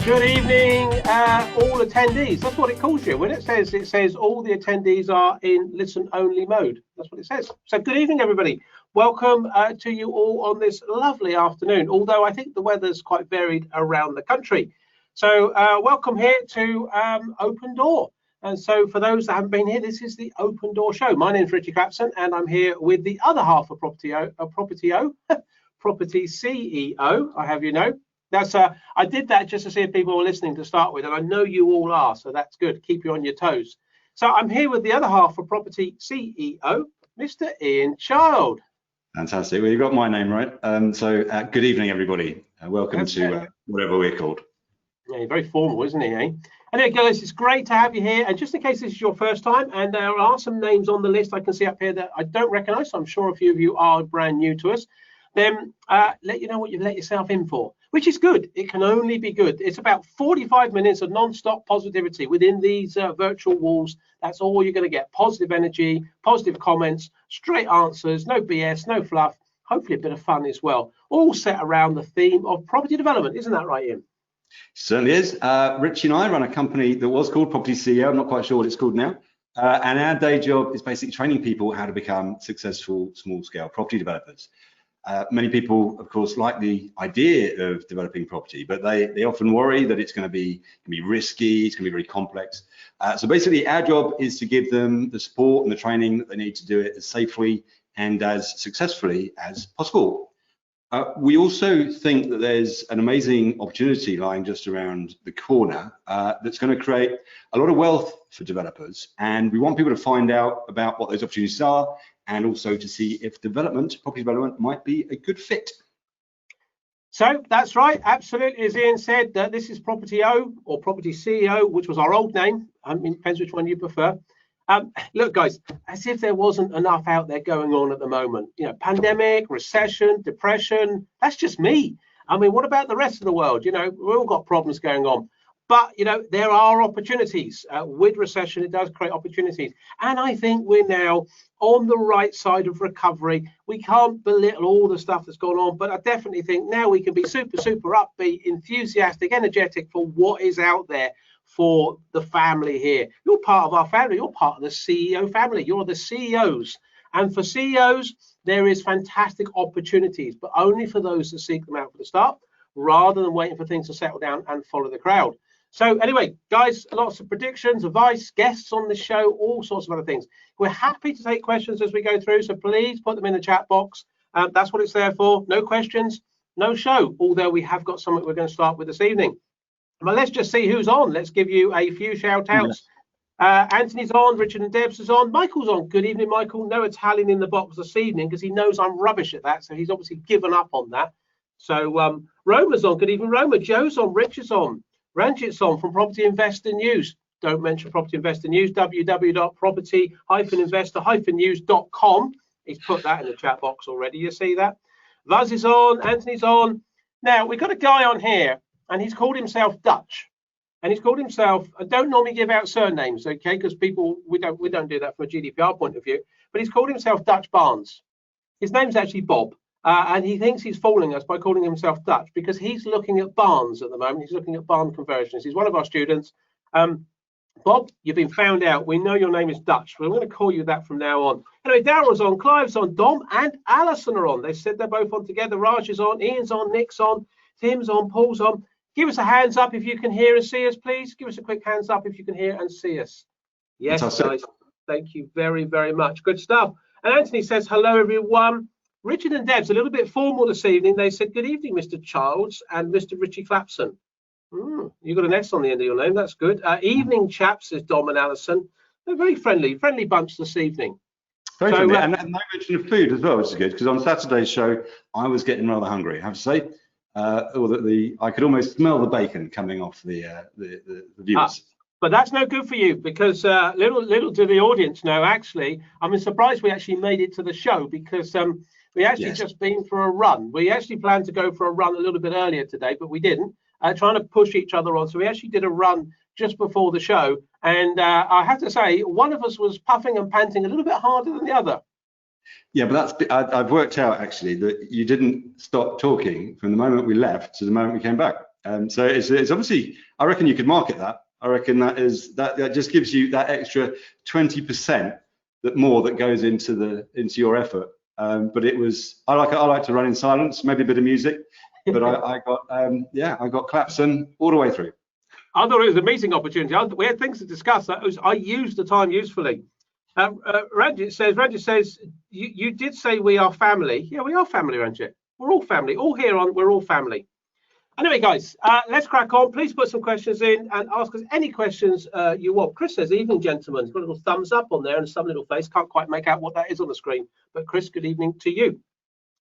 Good evening, all attendees. That's what it calls you. When it says all the attendees are in listen-only mode. That's what it says. So good evening, everybody. Welcome to you all on this lovely afternoon, although I think the weather's quite varied around the country. So welcome here to Open Door. And so for those that haven't been here, this is the Open Door Show. My name's Ritchie and I'm here with the other half of propertyCEO. I have you know. I did that just to see if people were listening to start with, and I know you all are, so that's good. Keep you on your toes. So I'm here with the other half of propertyCEO, Mr. Ian Child. Fantastic. Well, you got my name right. Good evening, everybody. Welcome to whatever we're called. Yeah, you're very formal, isn't he? Eh? Anyway, guys, it's great to have you here. And just in case this is your first time, and there are some names on the list I can see up here that I don't recognise, so I'm sure a few of you are brand new to us. Then let you know what you've let yourself in for, which is good. It can only be good. It's about 45 minutes of non-stop positivity within these virtual walls. That's all you're going to get. Positive energy, positive comments, straight answers, no BS, no fluff, hopefully a bit of fun as well. All set around the theme of property development. Isn't that right, Ian? Certainly is. Ritchie and I run a company that was called propertyCEO. I'm not quite sure what it's called now. And our day job is basically training people how to become successful small-scale property developers. Many people, of course, like the idea of developing property, but they often worry that it's going to be risky, it's going to be very complex. So basically, our job is to give them the support and the training that they need to do it as safely and as successfully as possible. We also think that there's an amazing opportunity lying just around the corner that's going to create a lot of wealth for developers, and we want people to find out about what those opportunities are, and also to see if property development might be a good fit. So that's right, absolutely. As Ian said, this is propertyCEO or propertyCEO, which was our old name. It depends which one you prefer. Look, guys, as if there wasn't enough out there going on at the moment. You know, pandemic, recession, depression, that's just me. I mean, what about the rest of the world? You know, we've all got problems going on. But, you know, there are opportunities. With recession, it does create opportunities. And I think we're now on the right side of recovery. We can't belittle all the stuff that's gone on, but I definitely think now we can be super, super upbeat, enthusiastic, energetic for what is out there for the family here. You're part of our family. You're part of the CEO family. You're the CEOs. And for CEOs, there is fantastic opportunities, but only for those that seek them out for the start, rather than waiting for things to settle down and follow the crowd. So anyway, guys, lots of predictions, advice, guests on the show, all sorts of other things. We're happy to take questions as we go through, so please put them in the chat box. That's what it's there for. No questions, no show, although we have got something we're going to start with this evening. But let's just see who's on. Let's give you a few shout outs. Anthony's on, Richard and Debs is on, Michael's on. Good evening, Michael. No Italian in the box this evening because he knows I'm rubbish at that, so he's obviously given up on that. So Roma's on. Good evening, Roma. Joe's on, Richard's on. Ranjit's on from Property Investor News. Don't mention Property Investor News, www.property-investor-news.com. He's put that in the chat box already. You see that? Vaz is on, Anthony's on. Now, we've got a guy on here, and he's called himself Dutch. And he's called himself, I don't normally give out surnames, okay, because people, we don't do that from a GDPR point of view, but he's called himself Dutch Barnes. His name's actually Bob. And he thinks he's fooling us by calling himself Dutch because he's looking at barns at the moment. He's looking at barn conversions. He's one of our students. Bob, you've been found out. We know your name is Dutch. We're going to call you that from now on. Anyway, Daryl's on, Clive's on, Dom and Alison are on. They said they're both on together. Raj is on, Ian's on, Nick's on, Tim's on, Paul's on. Give us a hands up if you can hear and see us, please. Give us a quick hands up if you can hear and see us. Yes, guys. Thank you very, very much. Good stuff. And Anthony says, hello, everyone. Richard and Deb's a little bit formal this evening. They said, good evening, Mr. Childs and Mr. Ritchie Clapson. You got an S on the end of your name. That's good. Evening, chaps, says Dom and Alison. They're very friendly bunch this evening. Very friendly. And no mention of food as well, which is good, because on Saturday's show, I was getting rather hungry, I have to say. I could almost smell the bacon coming off the viewers. But that's no good for you because little do the audience know, actually, I'm surprised we actually made it to the show because we actually just been for a run. We actually planned to go for a run a little bit earlier today, but we didn't. Trying to push each other on. So we actually did a run just before the show. And I have to say, one of us was puffing and panting a little bit harder than the other. Yeah, but I've worked out actually that you didn't stop talking from the moment we left to the moment we came back. So it's obviously, I reckon you could market that. I reckon that just gives you that extra 20% more that goes into your effort. But I like to run in silence, maybe a bit of music, but I got claps all the way through. I thought it was a meeting opportunity. We had things to discuss. I used the time usefully. Ranjit says, you did say we are family. Yeah, we are family, Ranjit. We're all family. All here we're all family. Anyway, guys, let's crack on. Please put some questions in and ask us any questions you want. Chris says, evening, gentlemen. He's got a little thumbs up on there and some little face. Can't quite make out what that is on the screen. But Chris, good evening to you.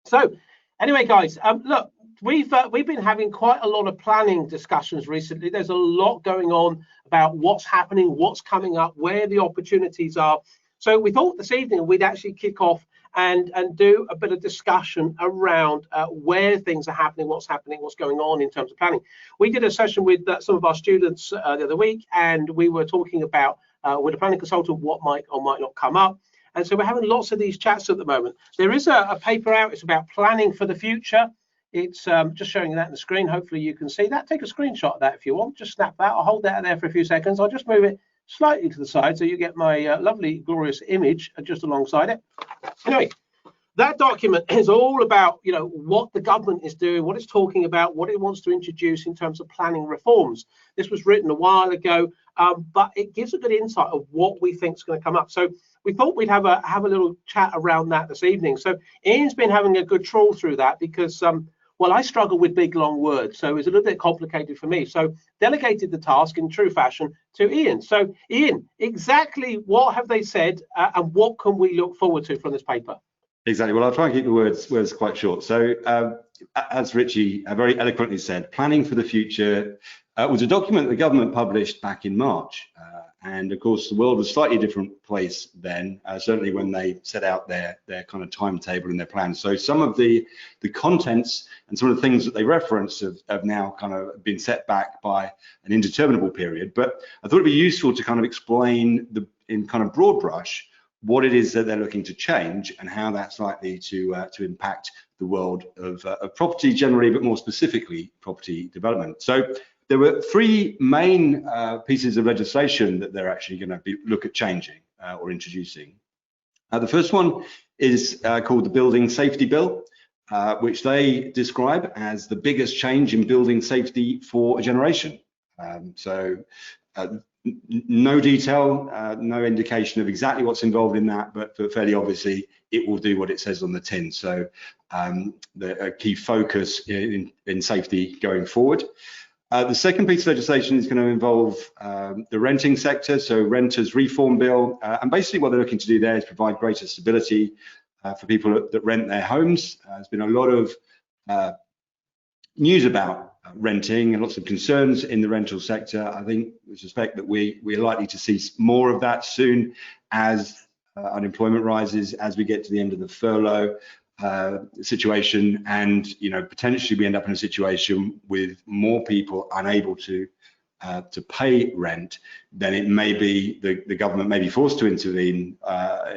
So anyway, guys, look, we've been having quite a lot of planning discussions recently. There's a lot going on about what's happening, what's coming up, where the opportunities are. So we thought this evening we'd actually kick off and do a bit of discussion around where things are happening, what's going on in terms of planning. We did a session with some of our students the other week, and we were talking about with a planning consultant what might or might not come up. And so we're having lots of these chats at the moment. There is a paper out. It's about planning for the future. It's just showing that on the screen. Hopefully you can see that. Take a screenshot of that if you want. Just snap that. I'll hold that there for a few seconds. I'll just move it slightly to the side so you get my lovely, glorious image just alongside it. Anyway, that document is all about, what the government is doing, what it's talking about, what it wants to introduce in terms of planning reforms. This was written a while ago, but it gives a good insight of what we think is going to come up. So we thought we'd have a little chat around that this evening. So Ian's been having a good trawl through that because, well, I struggle with big, long words, so it's a little bit complicated for me. So delegated the task in true fashion to Ian. So Ian, exactly what have they said and what can we look forward to from this paper? Exactly. Well, I'll try and keep the words quite short. So as Ritchie very eloquently said, Planning for the Future was a document the government published back in March. And of course, the world was a slightly different place then, certainly when they set out their kind of timetable and their plans. So some of the contents and some of the things that they reference have now kind of been set back by an indeterminable period. But I thought it'd be useful to kind of explain in kind of broad brush what it is that they're looking to change and how that's likely to impact the world of property generally, but more specifically property development. So there were three main pieces of legislation that they're actually going to look at changing or introducing. The first one is called the Building Safety Bill, which they describe as the biggest change in building safety for a generation. No detail, no indication of exactly what's involved in that, but fairly obviously it will do what it says on the tin. So the key focus in safety going forward. The second piece of legislation is going to involve the renting sector, so Renters Reform Bill, and basically what they're looking to do there is provide greater stability for people that rent their homes. There's been a lot of news about renting and lots of concerns in the rental sector. I think we suspect that we're likely to see more of that soon as unemployment rises, as we get to the end of the furlough situation, and potentially we end up in a situation with more people unable to pay rent. Then it may be the government may be forced to intervene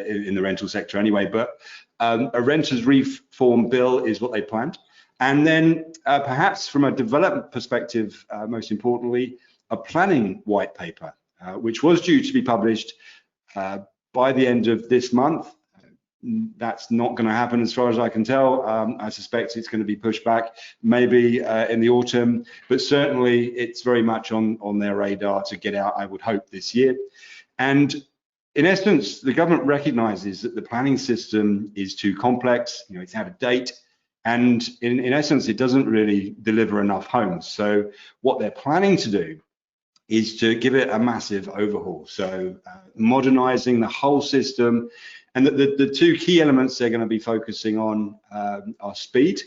in the rental sector anyway. But a renters reform bill is what they planned. And then perhaps from a development perspective, most importantly, a planning white paper, which was due to be published by the end of this month. That's not going to happen as far as I can tell. I suspect it's going to be pushed back maybe in the autumn, but certainly it's very much on their radar to get out, I would hope, this year. And in essence, the government recognizes that the planning system is too complex, it's out of date, and in essence, it doesn't really deliver enough homes. So what they're planning to do is to give it a massive overhaul. So modernizing the whole system. And the two key elements they're going to be focusing on are speed,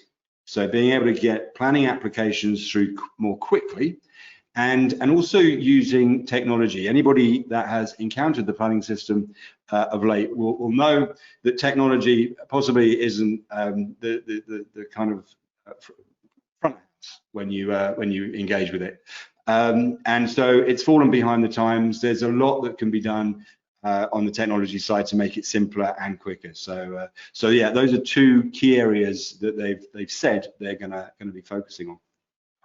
so being able to get planning applications through more quickly, and also using technology. Anybody that has encountered the planning system of late will know that technology possibly isn't the kind of front house when you engage with it. And so it's fallen behind the times. There's a lot that can be done on the technology side to make it simpler and quicker. So yeah, those are two key areas that they've said they're going to be focusing on.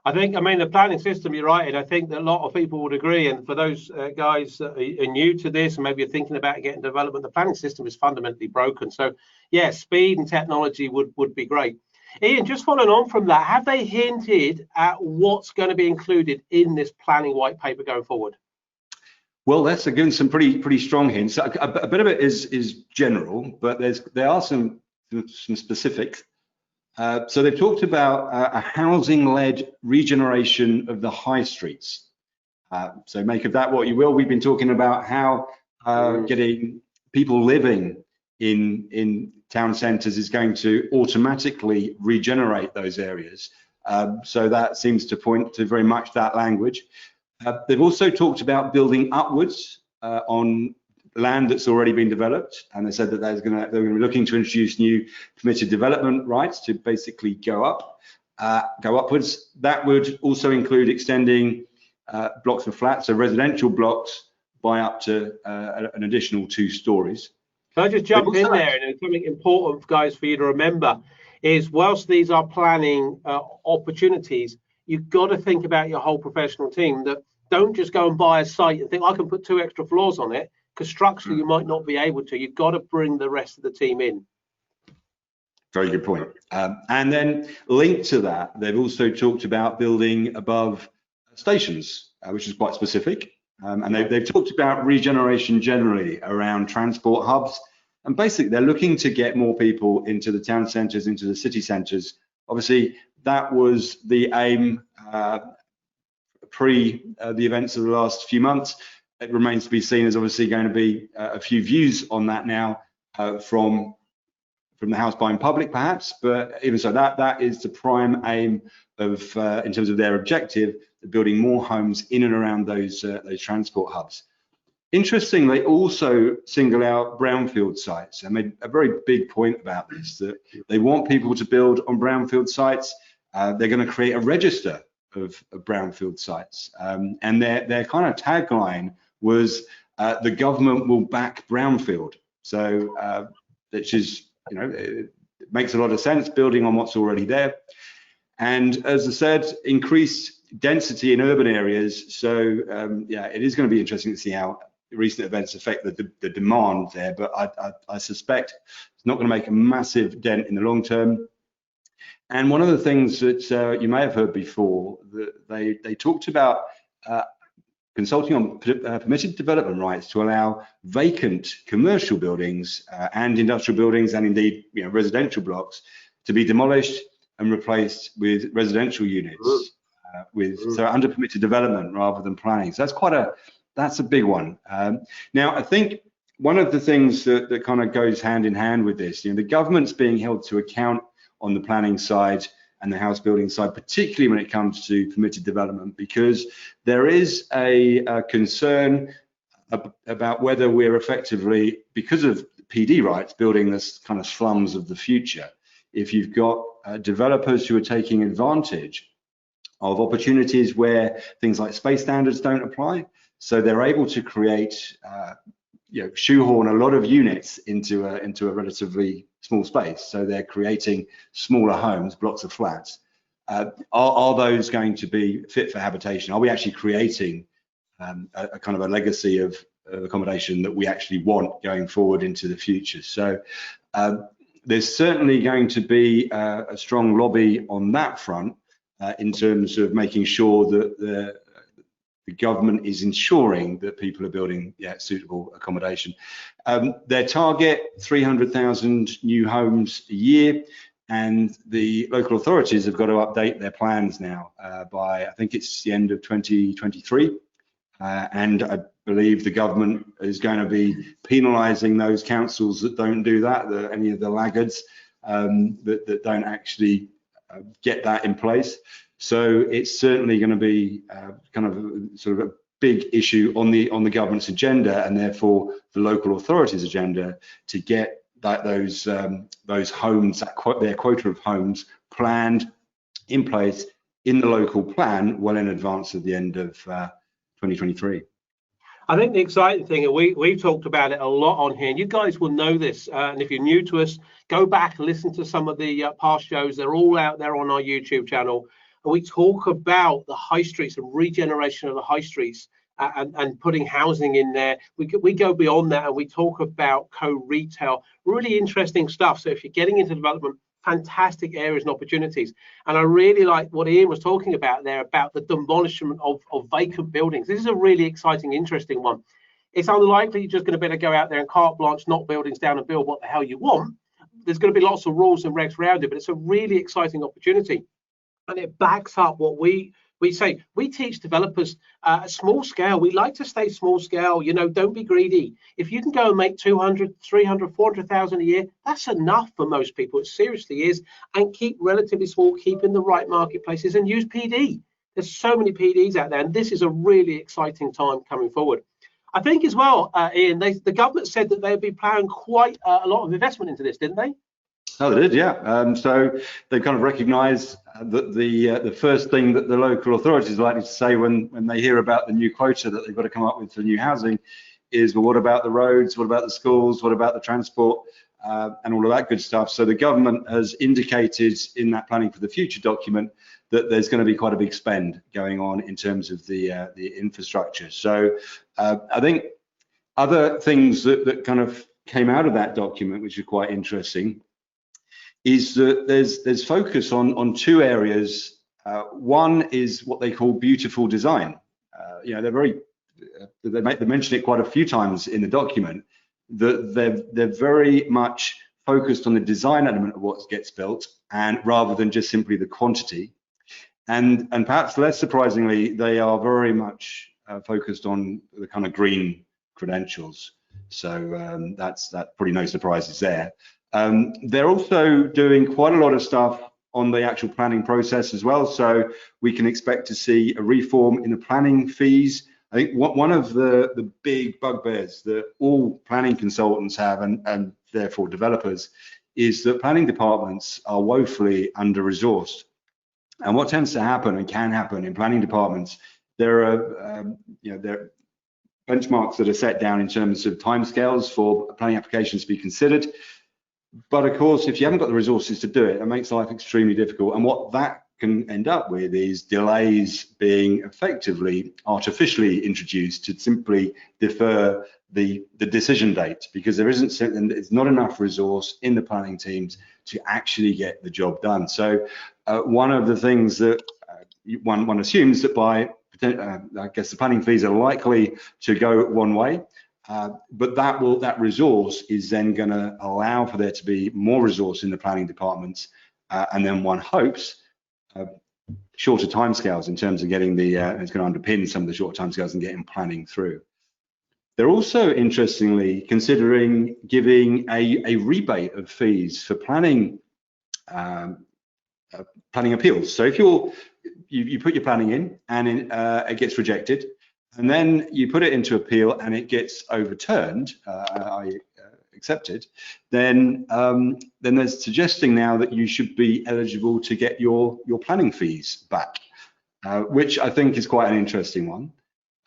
I mean, the planning system, you're right, and I think that a lot of people would agree. And for those guys that are new to this and maybe are thinking about getting development, the planning system is fundamentally broken. So, yeah, speed and technology would be great. Ian, just following on from that, have they hinted at what's going to be included in this planning white paper going forward? Well, that's again some pretty strong hints. A bit of it is general, but there are some specifics. So they've talked about a housing-led regeneration of the high streets. So make of that what you will. We've been talking about how getting people living in town centres is going to automatically regenerate those areas. So that seems to point to very much that language. They've also talked about building upwards on land that's already been developed, and they said that they're going to be looking to introduce new permitted development rights to basically go upwards. That would also include extending blocks of flats, so residential blocks, by up to an additional 2 stories. Can I just jump in there? And something important, guys, for you to remember is, whilst these are planning opportunities, you've got to think about your whole professional team. That don't just go and buy a site and think I can put 2 extra floors on it, because structurally you might not be able to. You've got to bring the rest of the team in. Very good point. And then linked to that, they've also talked about building above stations, which is quite specific. And they've talked about regeneration generally around transport hubs. And basically, they're looking to get more people into the town centres, into the city centres. Obviously, that was the aim pre the events of the last few months. It remains to be seen. There's obviously going to be a few views on that now from the house buying public, perhaps. But even so, that is the prime aim of, in terms of their objective, building more homes in and around those transport hubs. Interestingly, they also single out brownfield sites and made a very big point about this, that they want people to build on brownfield sites. They're going to create a register of brownfield sites, and their kind of tagline was the government will back brownfield. So which is, you know, it makes a lot of sense, building on what's already there. And as I said, increased density in urban areas. So yeah, it is going to be interesting to see how recent events affect the demand there, but I suspect it's not going to make a massive dent in the long term. And one of the things that you may have heard before, that they talked about consulting on permitted development rights to allow vacant commercial buildings and industrial buildings, and indeed, you know, residential blocks, to be demolished and replaced with residential units, so under permitted development rather than planning. So that's a big one. Now, I think one of the things that kind of goes hand in hand with this, you know, the government's being held to account on the planning side and the house building side, particularly when it comes to permitted development, because there is a concern about whether we're effectively, because of PD rights, building this kind of slums of the future. If you've got developers who are taking advantage of opportunities where things like space standards don't apply, so they're able to create, you know, shoehorn a lot of units into a relatively small space. So they're creating smaller homes, blocks of flats. Are those going to be fit for habitation? Are we actually creating a kind of a legacy of accommodation that we actually want going forward into the future? So there's certainly going to be a strong lobby on that front in terms of making sure that the government is ensuring that people are building suitable accommodation. Their target, 300,000 new homes a year, and the local authorities have got to update their plans now by, I think it's the end of 2023. And I believe the government is going to be penalising those councils that don't do that, any of the laggards that don't actually get that in place. So it's certainly going to be kind of sort of a big issue on the government's agenda, and therefore the local authorities' agenda, to get those homes, their quota of homes, planned in place in the local plan well in advance of the end of 2023. I think the exciting thing, and we've talked about it a lot on here, and you guys will know this, and if you're new to us, go back and listen to some of the past shows. They're all out there on our YouTube channel. and we talk about the high streets and regeneration of the high streets, and putting housing in there, we go beyond that and we talk about co-retail, really interesting stuff. So if you're getting into development, fantastic areas and opportunities. And I really like what Ian was talking about there about the demolishment of vacant buildings. This is a really exciting, interesting one. It's unlikely you're just going to be able to go out there and carte blanche, knock buildings down and build what the hell you want. There's going to be lots of rules and regs around it, but it's a really exciting opportunity. And it backs up what we say. We teach developers at small scale. We like to stay small scale. You know, don't be greedy. If you can go and make 200, 300, 400,000 a year, that's enough for most people. It seriously is. And keep relatively small, keep in the right marketplaces and use PD. There's so many PDs out there, and this is a really exciting time coming forward. I think as well, Ian, the government said that they'd be planning quite a lot of investment into this, didn't they? Oh, they did, yeah. So they kind of recognise that the first thing that the local authorities are likely to say when they hear about the new quota that they've got to come up with for new housing is, well, what about the roads? What about the schools? What about the transport? And all of that good stuff. So the government has indicated in that Planning for the Future document that there's going to be quite a big spend going on in terms of the infrastructure. So I think other things that kind of came out of that document, which is quite interesting, is that there's focus on two areas. One is what they call beautiful design. You know, they mention it quite a few times in the document, that they're very much focused on the design element of what gets built, and rather than just simply the quantity. And perhaps less surprisingly, they are very much focused on the kind of green credentials. So that's probably no surprises there. They're also doing quite a lot of stuff on the actual planning process as well. So we can expect to see a reform in the planning fees. I think one of the big bugbears that all planning consultants have, and therefore developers, is that planning departments are woefully under-resourced. And what tends to happen and can happen in planning departments, there are benchmarks that are set down in terms of timescales for planning applications to be considered. But of course, if you haven't got the resources to do it, it makes life extremely difficult. And what that can end up with is delays being effectively artificially introduced to simply defer the decision date, because there's not enough resource in the planning teams to actually get the job done. So one of the things that one assumes that by, I guess the planning fees are likely to go one way, but that resource is then going to allow for there to be more resource in the planning departments, and then one hopes shorter timescales in terms of getting it's going to underpin some of the short timescales and getting planning through. They're also interestingly considering giving a rebate of fees for planning appeals. So if you put your planning in and it gets rejected, and then you put it into appeal and it gets overturned, accepted, then there's suggesting now that you should be eligible to get your planning fees back, which I think is quite an interesting one.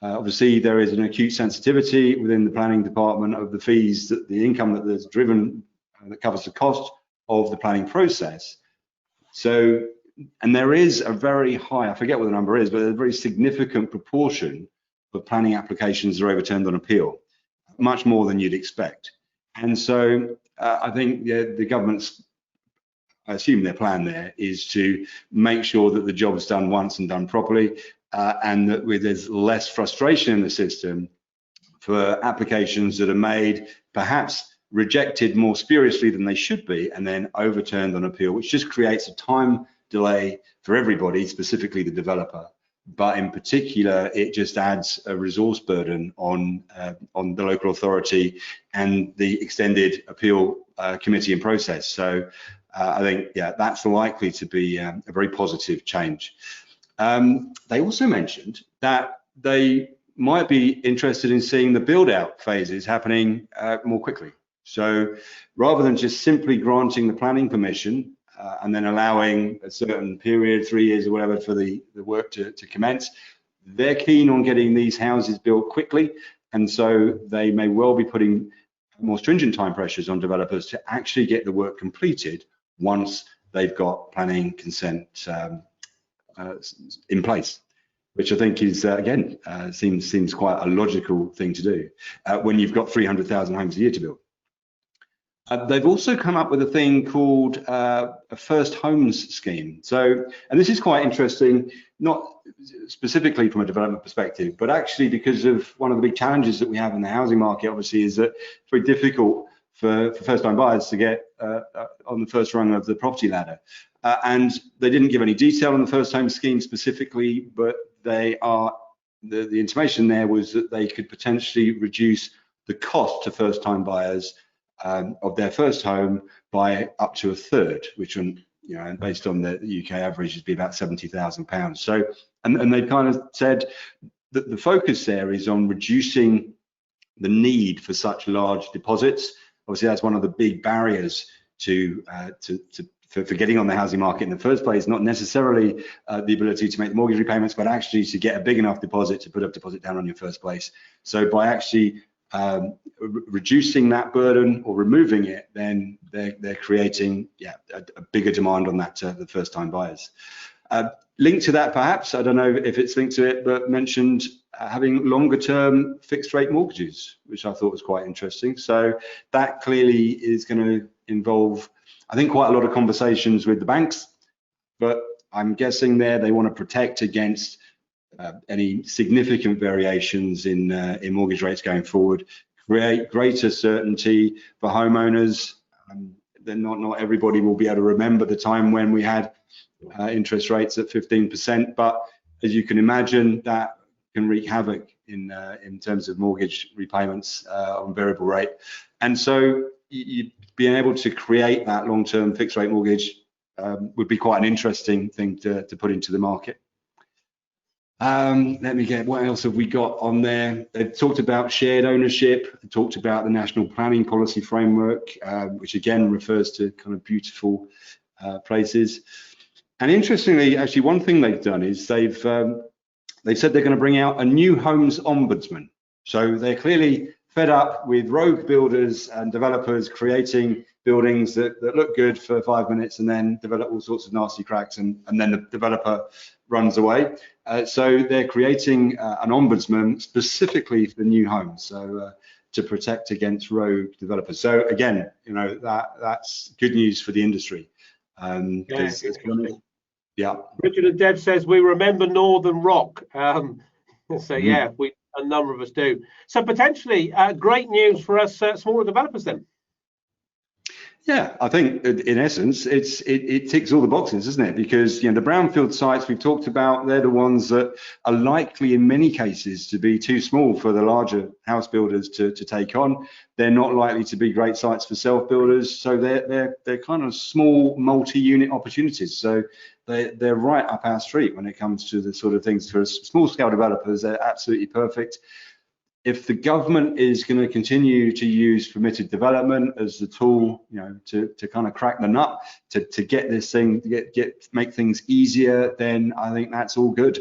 Obviously, there is an acute sensitivity within the planning department of the fees, that the income that there's driven that covers the cost of the planning process. So, and there is a very high, I forget what the number is, but a very significant proportion of planning applications are overturned on appeal, much more than you'd expect. And so I think the government's, I assume their plan there is to make sure that the job's done once and done properly, and that there's less frustration in the system for applications that are made, perhaps rejected more spuriously than they should be, and then overturned on appeal, which just creates a time delay for everybody, specifically the developer. But in particular, it just adds a resource burden on the local authority and the extended appeal committee and process. So I think, yeah, that's likely to be a very positive change. They also mentioned that they might be interested in seeing the build-out phases happening more quickly. So rather than just simply granting the planning permission and then allowing a certain period, 3 years or whatever, for the work to commence, they're keen on getting these houses built quickly. And so they may well be putting more stringent time pressures on developers to actually get the work completed once they've got planning consent in place, which I think is again seems quite a logical thing to do when you've got 300,000 homes a year to build. They've also come up with a thing called a first homes scheme. So, and this is quite interesting, not specifically from a development perspective, but actually because of one of the big challenges that we have in the housing market, obviously, is that it's very difficult for first-time buyers to get on the first rung of the property ladder. And they didn't give any detail on the first home scheme specifically, but the information there was that they could potentially reduce the cost to first-time buyers of their first home by up to a third, which, and based on the UK average, would be about £70,000. So, and they've kind of said that the focus there is on reducing the need for such large deposits. Obviously, that's one of the big barriers for getting on the housing market in the first place, not necessarily the ability to make the mortgage repayments, but actually to get a big enough deposit to put a deposit down on your first place. So by actually reducing that burden or removing it, then they're creating a bigger demand on that the first time buyers. Linked to that, perhaps, I don't know if it's linked to it, but mentioned having longer term fixed rate mortgages, which I thought was quite interesting. So that clearly is going to involve, I think, quite a lot of conversations with the banks, but I'm guessing they want to protect against any significant variations in mortgage rates going forward, create greater certainty for homeowners. Then not everybody will be able to remember the time when we had interest rates at 15%, but as you can imagine, that can wreak havoc in terms of mortgage repayments on variable rate. And so you being able to create that long-term fixed rate mortgage would be quite an interesting thing to put into the market. Let me get, what else have we got on there? They've talked about shared ownership. They talked about the National Planning Policy Framework, which again refers to kind of beautiful places. And interestingly, actually, one thing they've done is they've said they're going to bring out a new homes ombudsman. So they're clearly fed up with rogue builders and developers creating buildings that look good for 5 minutes and then develop all sorts of nasty cracks, and then the developer runs away. So they're creating an ombudsman specifically for new homes, so to protect against rogue developers. So again, that's good news for the industry. Yeah. Richard and Deb says we remember Northern Rock. So yeah, a number of us do. So potentially great news for us smaller developers then. Yeah, I think in essence, it ticks all the boxes, doesn't it? Because the brownfield sites we've talked about, they're the ones that are likely in many cases to be too small for the larger house builders to take on. They're not likely to be great sites for self-builders, so they're kind of small multi-unit opportunities. So they're right up our street when it comes to the sort of things for small-scale developers. They're absolutely perfect. If the government is going to continue to use permitted development as the tool, to kind of crack the nut, to get this thing, make things easier, then I think that's all good.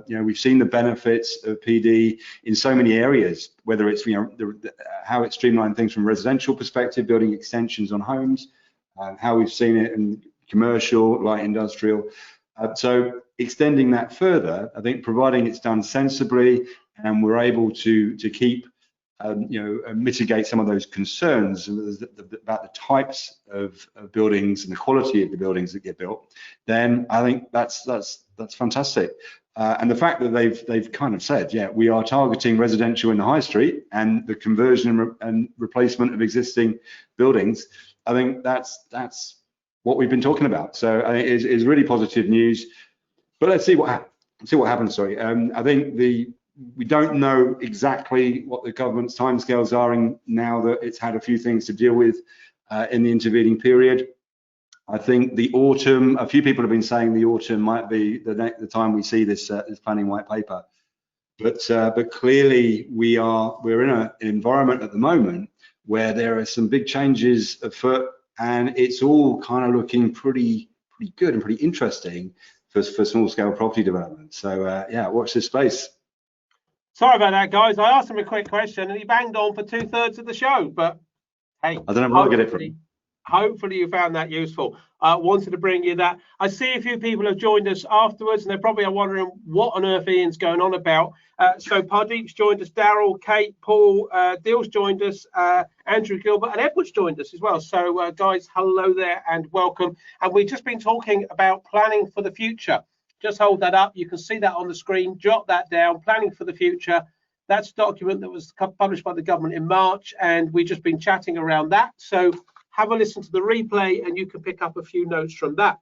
We've seen the benefits of PD in so many areas, whether it's how it streamlined things from a residential perspective, building extensions on homes, how we've seen it in commercial, light industrial. So extending that further, I think, providing it's done sensibly and we're able to keep, mitigate some of those concerns about the types of buildings and the quality of the buildings that get built, then I think that's fantastic. And the fact that they've kind of said, yeah, we are targeting residential in the high street and the conversion and replacement of existing buildings, I think that's what we've been talking about. So I think it's really positive news. But let's see what happens. Sorry, I think we don't know exactly what the government's timescales are, and now that it's had a few things to deal with in the intervening period. I think the autumn, a few people have been saying the autumn might be the time we see this planning white paper. But clearly we're in an environment at the moment where there are some big changes afoot, and it's all kind of looking pretty good and pretty interesting for small scale property development. So yeah, watch this space. Sorry about that, guys. I asked him a quick question and he banged on for 2/3 of the show, but hey, I don't know where I get it from. Hopefully you found that useful. Wanted to bring you that. I see a few people have joined us afterwards, and they probably are wondering what on earth Ian's going on about. So Pardeep's joined us, Daryl, Kate, Paul, Dill's joined us, Andrew Gilbert, and Edward's joined us as well. So guys, hello there and welcome. And we've just been talking about planning for the future. Just hold that up. You can see that on the screen. Jot that down. Planning for the future. That's a document that was published by the government in March, and we've just been chatting around that. So have a listen to the replay and you can pick up a few notes from that.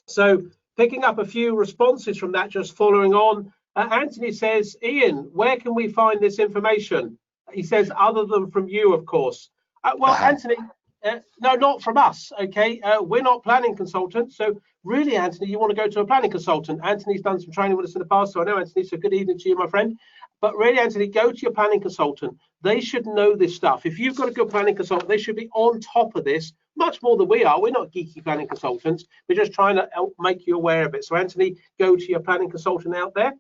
So picking up a few responses from that, just following on, Anthony says, Ian, where can we find this information? He says, other than from you, of course. Well, Anthony, no, not from us, okay? We're not planning consultants. So really, Anthony, you want to go to a planning consultant. Anthony's done some training with us in the past, so I know, Anthony, so good evening to you, my friend. But really, Anthony, go to your planning consultant. They should know this stuff. If you've got a good planning consultant, they should be on top of this much more than we are. We're not geeky planning consultants. We're just trying to help make you aware of it. So, Anthony, go to your planning consultant out there.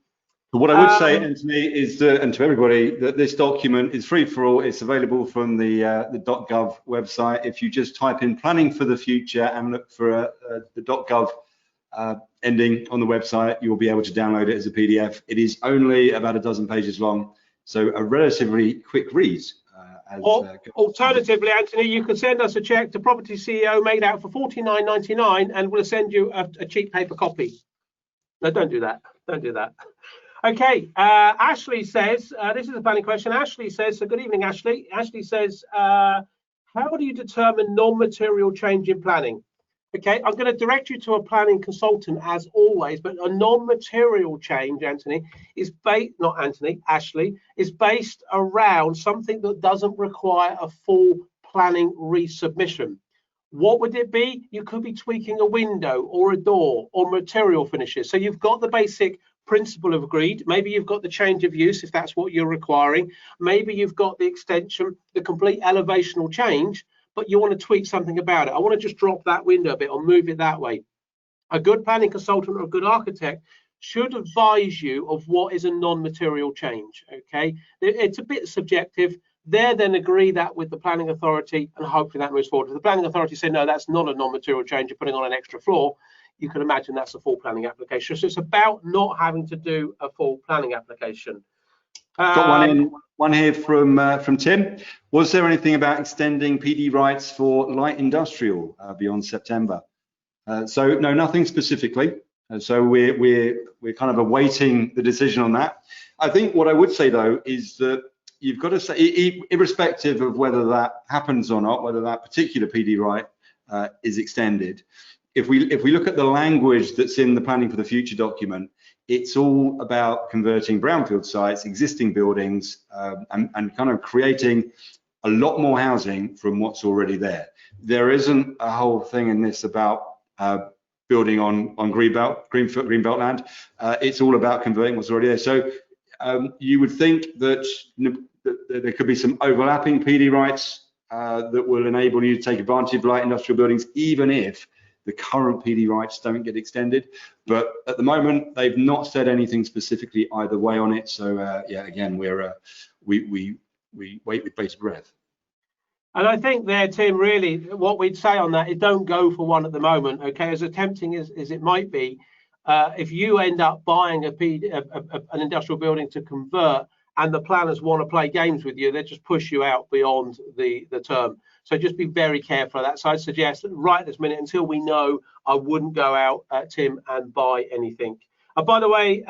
But what I would say, Anthony, is that, and to everybody, that this document is free for all. It's available from the .gov website. If you just type in planning for the future and look for the .gov ending on the website, you'll be able to download it as a PDF. It is only about a dozen pages long, so a relatively quick read. Alternatively, Anthony, you can send us a check to propertyCEO made out for $49.99 and we'll send you a cheap paper copy. No, don't do that. Don't do that. Okay, Ashley says, this is a planning question. Ashley says, so good evening, Ashley. Ashley says, how do you determine non-material change in planning? Okay, I'm going to direct you to a planning consultant as always, but a non-material change, Anthony, is Ashley, is based around something that doesn't require a full planning resubmission. What would it be? You could be tweaking a window or a door or material finishes. So you've got the basic principle of agreed. Maybe you've got the change of use if that's what you're requiring. Maybe you've got the extension, the complete elevational change, but you want to tweak something about it. I want to just drop that window a bit or move it that way. A good planning consultant or a good architect should advise you of what is a non-material change, okay? It's a bit subjective. They then agree that with the planning authority and hopefully that moves forward. If the planning authority say, no, that's not a non-material change, you're putting on an extra floor, you can imagine that's a full planning application. So it's about not having to do a full planning application. Got one here from Tim. Was there anything about extending PD rights for light industrial beyond September? So no, nothing specifically. So we're kind of awaiting the decision on that. I think what I would say though is that you've got to say, irrespective of whether that happens or not, whether that particular PD right is extended, if we look at the language that's in the Planning for the Future document, it's all about converting brownfield sites, existing buildings, and kind of creating a lot more housing from what's already there. There isn't a whole thing in this about building on greenbelt land. It's all about converting what's already there. So you would think that there could be some overlapping PD rights that will enable you to take advantage of light industrial buildings, even if the current PD rights don't get extended. But at the moment, they've not said anything specifically either way on it. So yeah, again, we wait with bated breath. And I think there, Tim, really what we'd say on that is don't go for one at the moment, okay? As tempting as it might be, if you end up buying an industrial building to convert and the planners want to play games with you, they just push you out beyond the term. So just be very careful of that. So I suggest that right this minute, until we know, I wouldn't go out, Tim, and buy anything. By the way,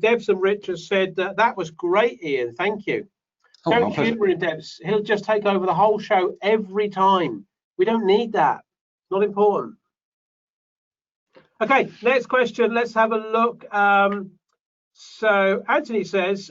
Debs and Rich has said that was great, Ian. Thank you. Oh, Don't humour in Debs. He'll just take over the whole show every time. We don't need that. It's not important. Okay, next question. Let's have a look. So Anthony says,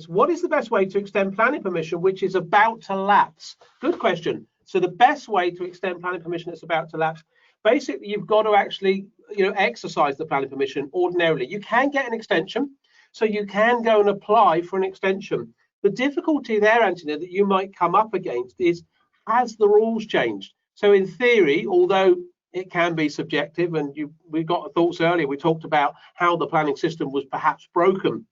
what is the best way to extend planning permission which is about to lapse? Good question. So the best way to extend planning permission that's about to lapse, basically you've got to actually, exercise the planning permission ordinarily. You can get an extension, so you can go and apply for an extension. The difficulty there, Anthony, that you might come up against is, has the rules changed? So in theory, although it can be subjective, and we got thoughts earlier, we talked about how the planning system was perhaps broken,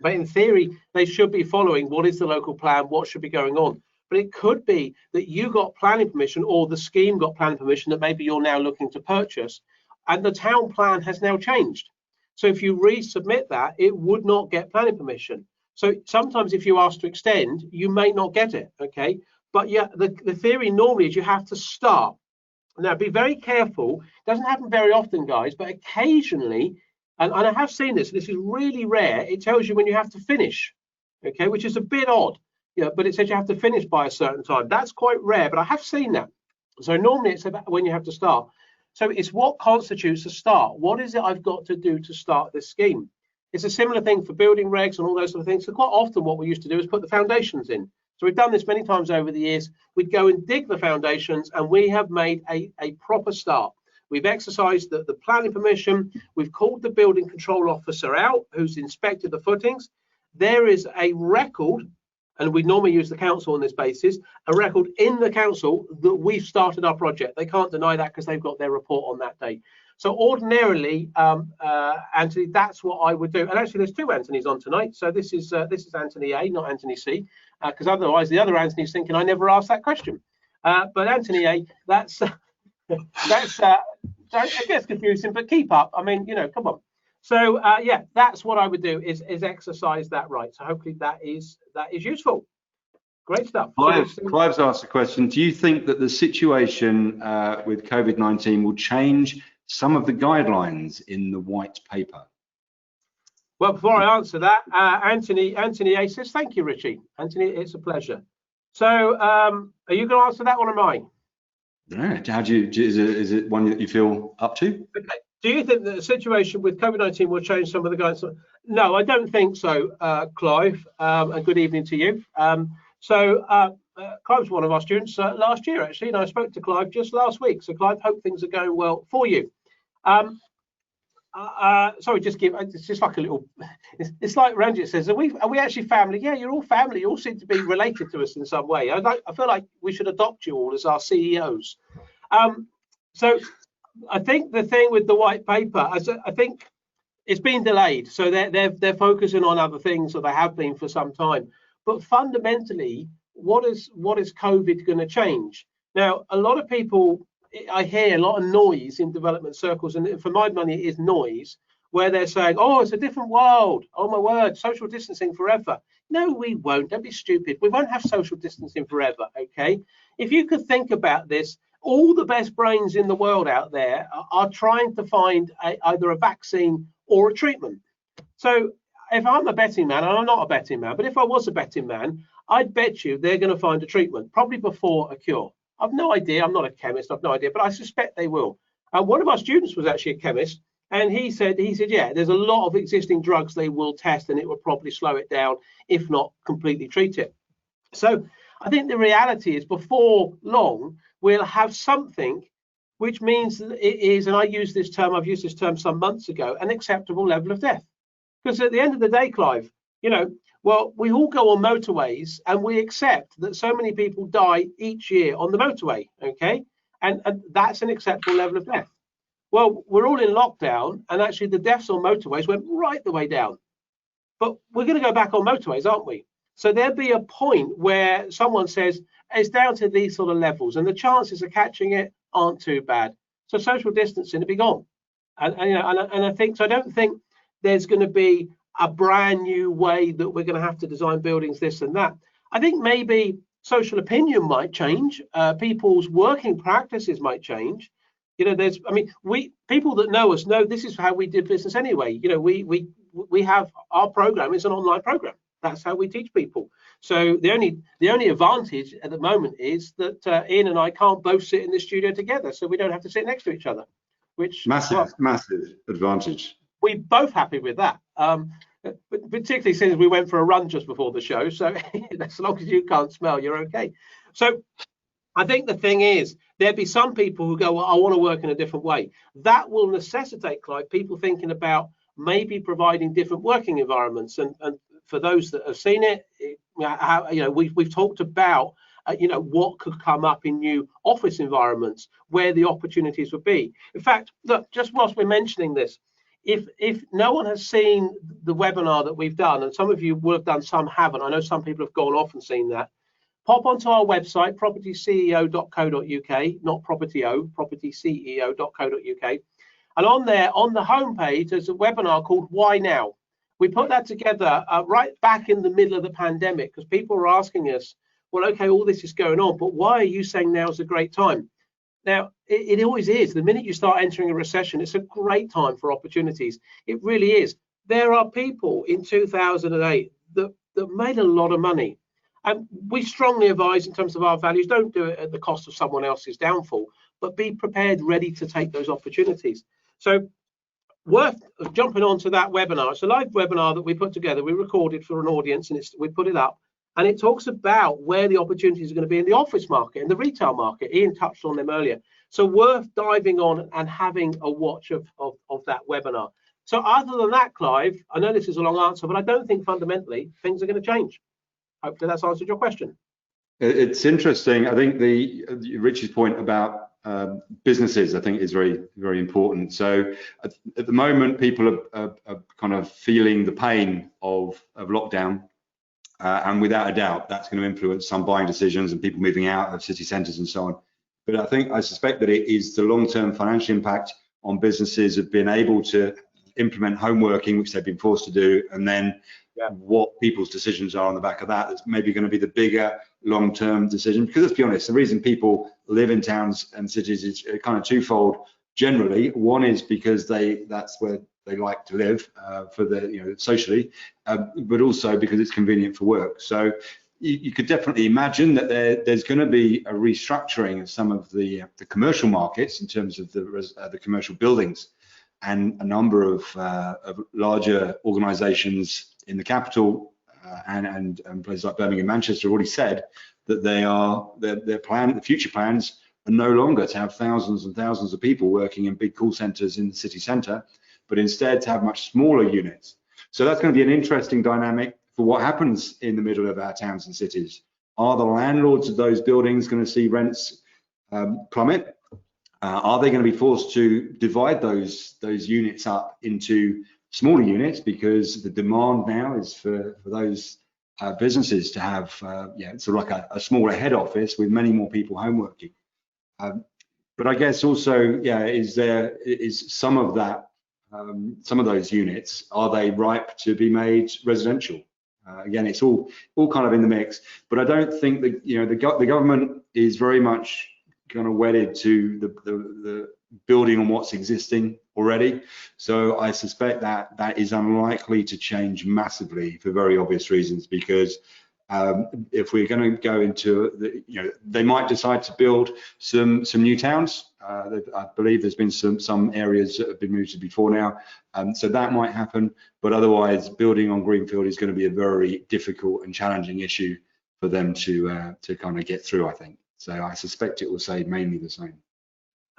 but in theory, they should be following what is the local plan, what should be going on. but it could be that you got planning permission, or the scheme got planning permission that maybe you're now looking to purchase, and the town plan has now changed. So if you resubmit that, it would not get planning permission. So sometimes if you ask to extend, you may not get it, okay? But yeah, the theory normally is you have to start. Now, be very careful. It doesn't happen very often, guys, but occasionally, and I have seen this is really rare, it tells you when you have to finish, okay, which is a bit odd. Yeah, but it says you have to finish by a certain time. That's quite rare, but I have seen that. So normally it's about when you have to start. So it's what constitutes a start. What is it I've got to do to start this scheme? It's a similar thing for building regs and all those sort of things. So quite often what we used to do is put the foundations in. So we've done this many times over the years. We'd go and dig the foundations, and we have made a proper start. We've exercised the planning permission. We've called the building control officer out, who's inspected the footings. There is a record, and we normally use the council on this basis, a record in the council that we've started our project. They can't deny that because they've got their report on that day. So ordinarily, Anthony, that's what I would do. And actually, there's two Anthonys on tonight. So this is Anthony A, not Anthony C, because otherwise the other Anthony's thinking I never asked that question. But Anthony A, that's it gets confusing, but keep up. I mean, come on. So yeah, that's what I would do is exercise that right. So hopefully that is useful. Great stuff. Clive's asked a question. Do you think that the situation with COVID-19 will change some of the guidelines in the white paper? Well, before I answer that, Anthony A says, thank you, Ritchie. Anthony, it's a pleasure. So are you going to answer that one, or am I? Yeah. How do you, is it one that you feel up to? Okay. Do you think that the situation with COVID-19 will change some of the guidelines? No, I don't think so, Clive, and good evening to you. Clive's one of our students last year, actually, and I spoke to Clive just last week. So Clive, hope things are going well for you. Sorry, it's just like a little, it's like Ranjit says, are we actually family? Yeah, you're all family. You all seem to be related to us in some way. I feel like we should adopt you all as our CEOs. So I think the thing with the white paper, I think it's been delayed. So they're focusing on other things, or they have been for some time. But fundamentally, what is COVID going to change? Now, a lot of people, I hear a lot of noise in development circles, and for my money, it is noise, where they're saying, oh, it's a different world. Oh, my word, social distancing forever. No, we won't. Don't be stupid. We won't have social distancing forever, okay? If you could think about this, all the best brains in the world out there are trying to find either a vaccine or a treatment. So if I'm a betting man, and I'm not a betting man, but if I was a betting man, I'd bet you they're going to find a treatment, probably before a cure. I've no idea. I'm not a chemist. I've no idea, but I suspect they will. One of our students was actually a chemist, and he said, yeah, there's a lot of existing drugs they will test, and it will probably slow it down, if not completely treat it. So I think the reality is, before long, we'll have something which means that it is, and I've used this term some months ago, an acceptable level of death. Because at the end of the day, Clive, well, we all go on motorways, and we accept that so many people die each year on the motorway, okay? And that's an acceptable level of death. Well, we're all in lockdown, and actually the deaths on motorways went right the way down. But we're going to go back on motorways, aren't we? So there'll be a point where someone says it's down to these sort of levels, and the chances of catching it aren't too bad. So social distancing will be gone. And I think so. I don't think there's going to be a brand new way that we're going to have to design buildings, this and that. I think maybe social opinion might change. People's working practices might change. People that know us know this is how we did business anyway. We have our program is an online program. That's how we teach people. So the only advantage at the moment is that Ian and I can't both sit in the studio together, so we don't have to sit next to each other. Which massive advantage. We're both happy with that. But particularly since we went for a run just before the show, so as long as you can't smell, you're okay. So I think the thing is, there'd be some people who go, well, I want to work in a different way. That will necessitate, Clive, people thinking about maybe providing different working environments. And for those that have seen it, we've talked about what could come up in new office environments where the opportunities would be. In fact, look, just whilst we're mentioning this, if no one has seen the webinar that we've done, and some of you will have done, some haven't, I know some people have gone off and seen that, pop onto our website, propertyceo.co.uk, not property-o, propertyceo.co.uk. And on there, on the homepage, there's a webinar called Why Now? We put that together right back in the middle of the pandemic, because people were asking us, well, okay, all this is going on, but why are you saying now is a great time? Now, it always is. The minute you start entering a recession, it's a great time for opportunities. It really is. There are people in 2008 that made a lot of money. And we strongly advise, in terms of our values, don't do it at the cost of someone else's downfall, but be prepared, ready to take those opportunities. So worth jumping onto that webinar. It's a live webinar that we put together. We recorded for an audience, and we put it up. And it talks about where the opportunities are going to be in the office market, in the retail market. Ian touched on them earlier. So worth diving on and having a watch of that webinar. So other than that, Clive, I know this is a long answer, but I don't think fundamentally things are going to change. Hopefully that's answered your question. It's interesting. I think Richie's point about businesses, I think, is very, very important. So at the moment, people are kind of feeling the pain of lockdown. And without a doubt, that's going to influence some buying decisions and people moving out of city centres and so on. But I suspect that it is the long-term financial impact on businesses of being able to implement home working, which they've been forced to do, and then what people's decisions are on the back of that. That's maybe going to be the bigger long-term decision. Because let's be honest, the reason people live in towns and cities is kind of twofold. Generally, one is because that's where they like to live for the socially, but also because it's convenient for work. So you could definitely imagine that there's going to be a restructuring of some of the commercial markets in terms of the commercial buildings, and a number of larger organisations in the capital and places like Birmingham, Manchester have already said that their future plans are no longer to have thousands and thousands of people working in big call centres in the city centre, but instead to have much smaller units. So that's going to be an interesting dynamic for what happens in the middle of our towns and cities. Are the landlords of those buildings going to see rents plummet? Are they going to be forced to divide those units up into smaller units, because the demand now is for those businesses to have sort of like a smaller head office with many more people home working? But I guess also, is some of that, some of those units, are they ripe to be made residential? Again, it's all kind of in the mix, but I don't think that the government is very much kind of wedded to the building on what's existing already. So I suspect that is unlikely to change massively for very obvious reasons, because if we're going to go into they might decide to build some new towns. I believe there's been some areas that have been moved to before now, so that might happen. But otherwise, building on greenfield is going to be a very difficult and challenging issue for them to kind of get through, I think. So I suspect it will stay mainly the same.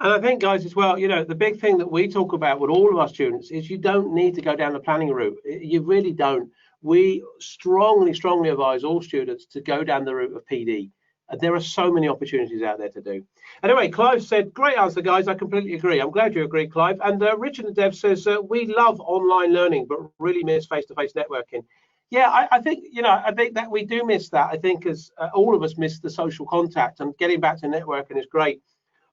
And I think, guys, as well, the big thing that we talk about with all of our students is you don't need to go down the planning route. You really don't. We strongly advise all students to go down the route of PD. There are so many opportunities out there to do. Anyway, Clive said, great answer, guys. I completely agree. I'm glad you agree, Clive. And Richard and Dev says, we love online learning, but really miss face-to-face networking. Yeah, I think, I think that we do miss that. I think as all of us miss the social contact, and getting back to networking is great.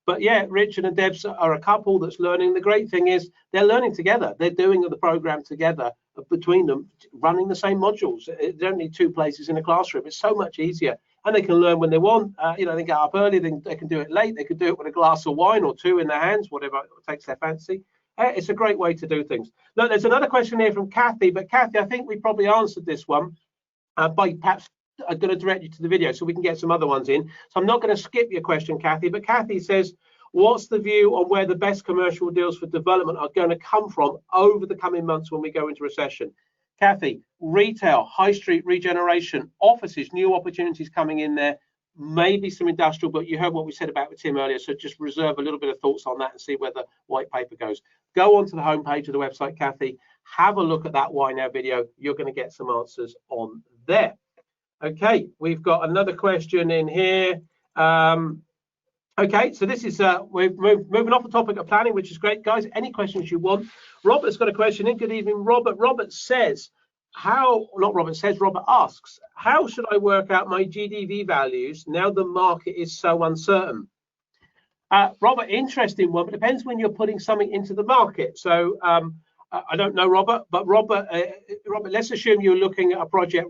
But yeah, Richard and Debs are a couple that's learning. The great thing is they're learning together. They're doing the program together between them, running the same modules. They don't need two places in a classroom. It's so much easier. And they can learn when they want. They get up early, they can do it late. They could do it with a glass of wine or two in their hands, whatever takes their fancy. It's a great way to do things. Look, there's another question here from Kathy. But Kathy, I think we probably answered this one by perhaps I'm going to direct you to the video so we can get some other ones in. So I'm not going to skip your question, Kathy, but Kathy says, what's the view on where the best commercial deals for development are going to come from over the coming months when we go into recession? Kathy, retail, high street regeneration, offices, new opportunities coming in there, maybe some industrial, but you heard what we said about with Tim earlier, so just reserve a little bit of thoughts on that and see where the white paper goes. Go onto the homepage of the website, Kathy, have a look at that Why Now video. You're going to get some answers on there. Okay, we've got another question in here. Okay, so this is we're moving off the topic of planning, which is great, guys. Any questions you want? Robert's got a question in. Good evening, Robert. Robert says, Robert asks, how should I work out my GDV values now the market is so uncertain? Robert, interesting one, but depends when you're putting something into the market. So I don't know, Robert, but Robert, let's assume you're looking at a project,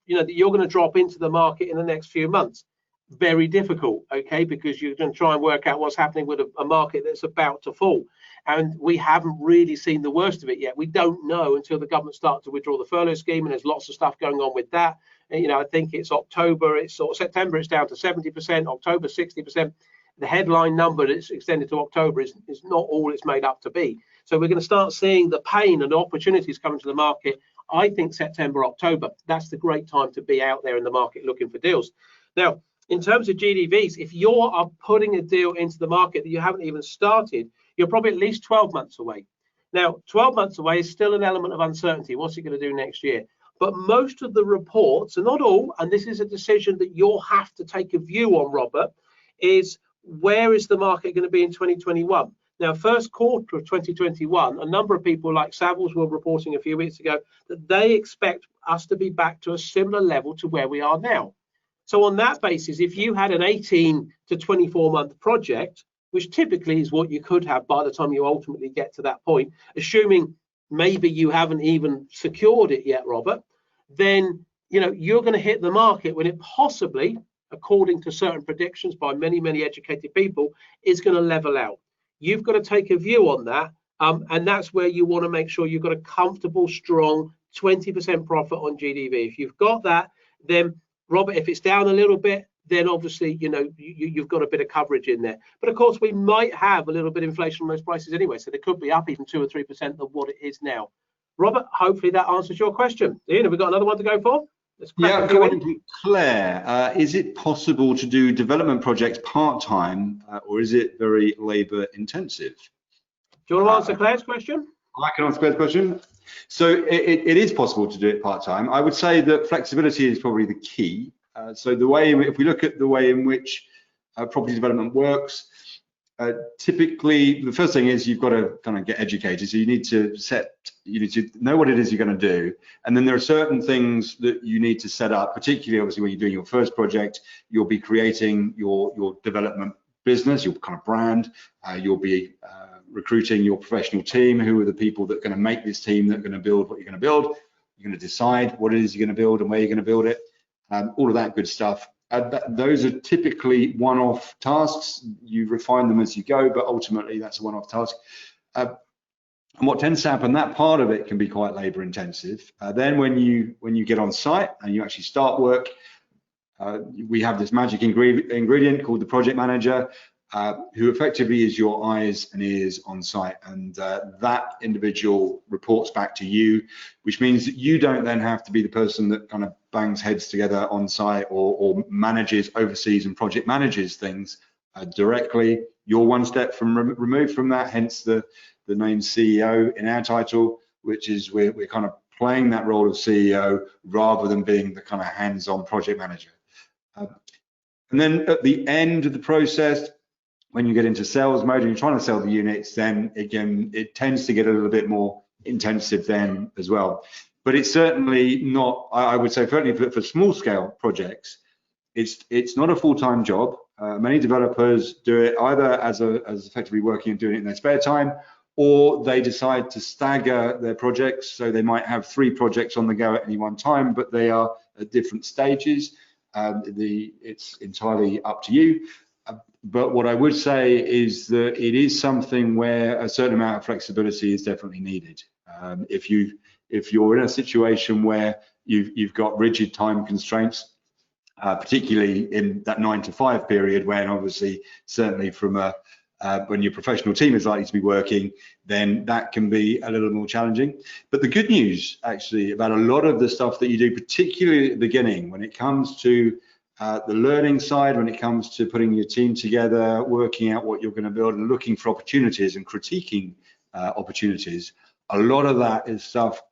that you're going to drop into the market in the next few months. Very difficult, okay, because you're going to try and work out what's happening with a market that's about to fall. And we haven't really seen the worst of it yet. We don't know until the government starts to withdraw the furlough scheme, and there's lots of stuff going on with that. And, I think it's October, September, it's down to 70%, October 60%. The headline number that's extended to October is not all it's made up to be. So we're going to start seeing the pain and opportunities coming to the market. I think September, October, that's the great time to be out there in the market looking for deals. Now, in terms of GDVs, if you are putting a deal into the market that you haven't even started, you're probably at least 12 months away. Now, 12 months away is still an element of uncertainty. What's it going to do next year? But most of the reports, and not all, and this is a decision that you'll have to take a view on, Robert, is where is the market going to be in 2021? Now, first quarter of 2021, a number of people like Savills were reporting a few weeks ago that they expect us to be back to a similar level to where we are now. So on that basis, if you had an 18 to 24 month project, which typically is what you could have by the time you ultimately get to that point, assuming maybe you haven't even secured it yet, Robert, then you're going to hit the market when it possibly, according to certain predictions by many educated people, is going to level out. You've got to take a view on that, and that's where you want to make sure you've got a comfortable, strong 20% profit on GDV. If you've got that, then Robert, if it's down a little bit, then obviously you've got a bit of coverage in there. But of course, we might have a little bit of inflation on those prices anyway, so they could be up even 2 or 3% of what it is now. Robert, hopefully that answers your question. Ian, have we got another one to go for? Yeah, according to Claire, is it possible to do development projects part-time, or is it very labour intensive? Do you want to answer Claire's question? I can answer Claire's question. So it is possible to do it part-time. I would say that flexibility is probably the key. So if we look at the way in which property development works, typically the first thing is you've got to kind of get educated. So you need to know what it is you're going to do, and then there are certain things that you need to set up. Particularly, obviously, when you're doing your first project, you'll be creating your development business, your kind of brand. You'll be recruiting your professional team, who are the people that are going to make this team, that are going to build what you're going to build. You're going to decide what it is you're going to build and where you're going to build it. All of that good stuff. Those are typically one-off tasks. You refine them as you go, but ultimately that's a one-off task. And what tends to happen, that part of it can be quite labor intensive. Then when you get on site and you actually start work, we have this magic ingredient called the project manager, who effectively is your eyes and ears on site, and that individual reports back to you, which means that you don't then have to be the person that kind of bangs heads together on site or manages, oversees and project manages things directly. You're one step removed from that, hence the name CEO in our title, which is we're kind of playing that role of CEO rather than being the kind of hands-on project manager. And then at the end of the process, when you get into sales mode and you're trying to sell the units, then again, it tends to get a little bit more intensive then as well. But it's certainly not, I would say, certainly for small scale projects, it's not a full-time job. Many developers do it either as effectively working and doing it in their spare time, or they decide to stagger their projects. So they might have 3 projects on the go at any one time, but they are at different stages. It's entirely up to you. But what I would say is that it is something where a certain amount of flexibility is definitely needed. If you're in a situation where you've got rigid time constraints, particularly in that 9 to 5 period, when obviously certainly from when your professional team is likely to be working, then that can be a little more challenging. But the good news actually about a lot of the stuff that you do, particularly at the beginning, when it comes to the learning side, when it comes to putting your team together, working out what you're going to build and looking for opportunities and critiquing opportunities, a lot of that is stuff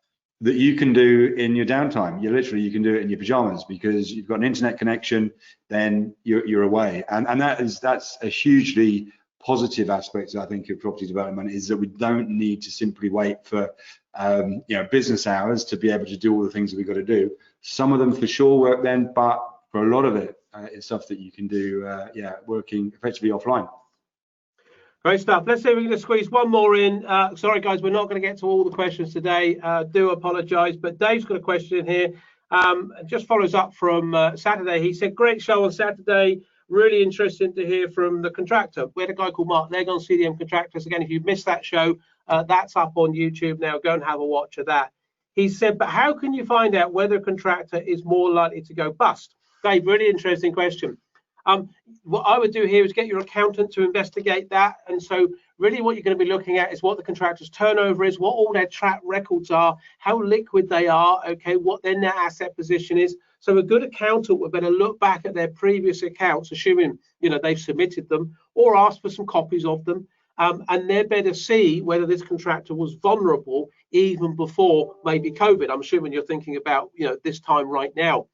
that you can do in your downtime. You can do it in your pajamas because you've got an internet connection, then you're away. And that's a hugely positive aspect, I think, of property development, is that we don't need to simply wait for business hours to be able to do all the things that we've got to do. Some of them for sure work then, but for a lot of it, it's stuff that you can do, working effectively offline. Great stuff. Let's see if we can squeeze one more in. Sorry, guys, we're not going to get to all the questions today. Do apologise, but Dave's got a question in here. Just follows up from Saturday. He said, great show on Saturday. Really interesting to hear from the contractor. We had a guy called Mark Legg on CDM Contractors. Again, if you've missed that show, that's up on YouTube now. Go and have a watch of that. He said, but how can you find out whether a contractor is more likely to go bust? Dave, really interesting question. What I would do here is get your accountant to investigate that. And so really what you're going to be looking at is what the contractor's turnover is, what all their track records are, how liquid they are, okay, what their net asset position is. So a good accountant would better look back at their previous accounts, assuming, they've submitted them, or ask for some copies of them. And they're better see whether this contractor was vulnerable even before maybe COVID. I'm assuming you're thinking about, this time right now.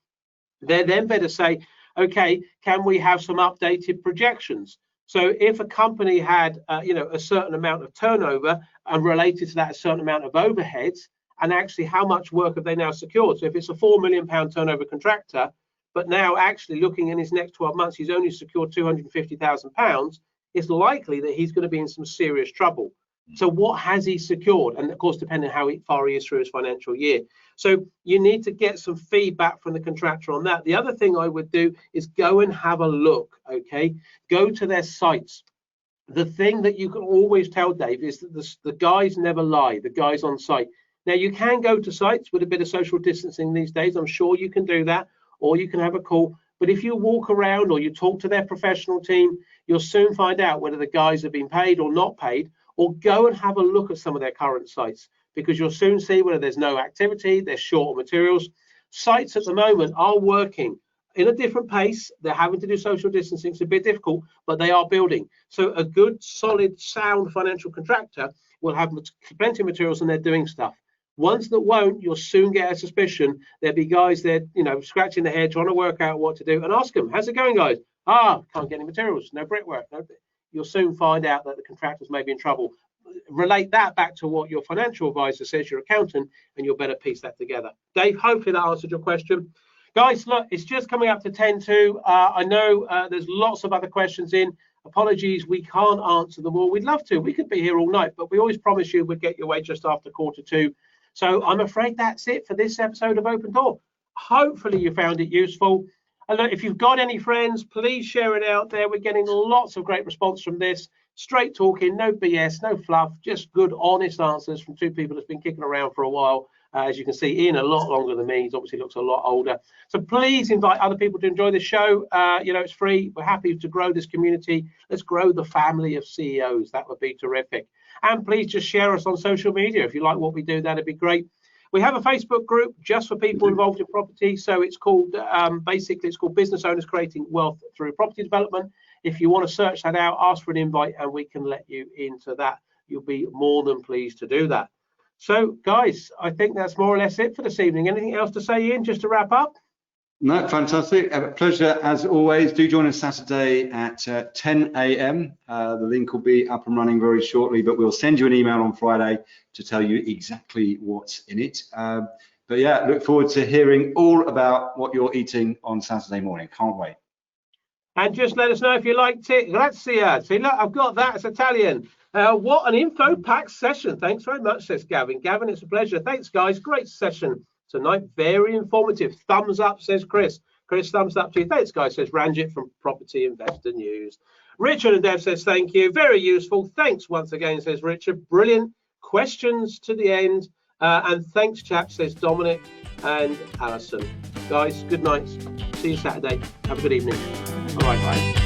They're then better say, okay, can we have some updated projections? So if a company had, a certain amount of turnover and related to that a certain amount of overheads, and actually how much work have they now secured? So if it's a £4 million turnover contractor, but now actually looking in his next 12 months, he's only secured £250,000, it's likely that he's going to be in some serious trouble. So what has he secured? And of course, depending on how far he is through his financial year. So you need to get some feedback from the contractor on that. The other thing I would do is go and have a look, okay? Go to their sites. The thing that you can always tell, Dave, is that the guys never lie, the guys on site. Now, you can go to sites with a bit of social distancing these days. I'm sure you can do that, or you can have a call. But if you walk around or you talk to their professional team, you'll soon find out whether the guys have been paid or not paid, or go and have a look at some of their current sites, because you'll soon see whether there's no activity, they're short of materials. Sites at the moment are working in a different pace. They're having to do social distancing. It's a bit difficult, but they are building. So a good, solid, sound financial contractor will have plenty of materials and they're doing stuff. Ones that won't, you'll soon get a suspicion. There'll be guys there, scratching their head, trying to work out what to do, and ask them, how's it going, guys? Can't get any materials, no brickwork. No. You'll soon find out that the contractors may be in trouble. Relate that back to what your financial advisor says, your accountant, and you'll better piece that together. Dave, hopefully that answered your question. Guys, look, it's just coming up to 10:02. I know there's lots of other questions in. Apologies, we can't answer them all. We'd love to. We could be here all night, but we always promise you we'd get your way just after 1:45. So I'm afraid that's it for this episode of Open Door. Hopefully you found it useful. And look, if you've got any friends, please share it out there. We're getting lots of great response from this. Straight talking, no BS, no fluff, just good, honest answers from two people that's been kicking around for a while. As you can see, Ian a lot longer than me. He obviously looks a lot older. So please invite other people to enjoy this show. It's free. We're happy to grow this community. Let's grow the family of CEOs. That would be terrific. And please just share us on social media. If you like what we do, that'd be great. We have a Facebook group just for people involved in property. So it's called, basically, it's called Business Owners Creating Wealth Through Property Development. If you want to search that out, ask for an invite and we can let you into that. You'll be more than pleased to do that. So, guys, I think that's more or less it for this evening. Anything else to say, Ian, just to wrap up? No, fantastic. A pleasure as always. Do join us Saturday at 10 a.m. The link will be up and running very shortly, but we'll send you an email on Friday to tell you exactly what's in it. But yeah, look forward to hearing all about what you're eating on Saturday morning. Can't wait. And just let us know if you liked it. Grazie. See, look, I've got that. It's Italian. What an info-packed session. Thanks very much, says Gavin. Gavin, it's a pleasure. Thanks, guys. Great session tonight. Very informative. Thumbs up, says Chris. Chris, thumbs up to you. Thanks, guys, says Ranjit from Property Investor News. Richard and Dev says thank you. Very useful. Thanks once again, says Richard. Brilliant. Questions to the end. And thanks, chaps, says Dominic and Alison. Guys, good night. See you Saturday. Have a good evening. Bye-bye.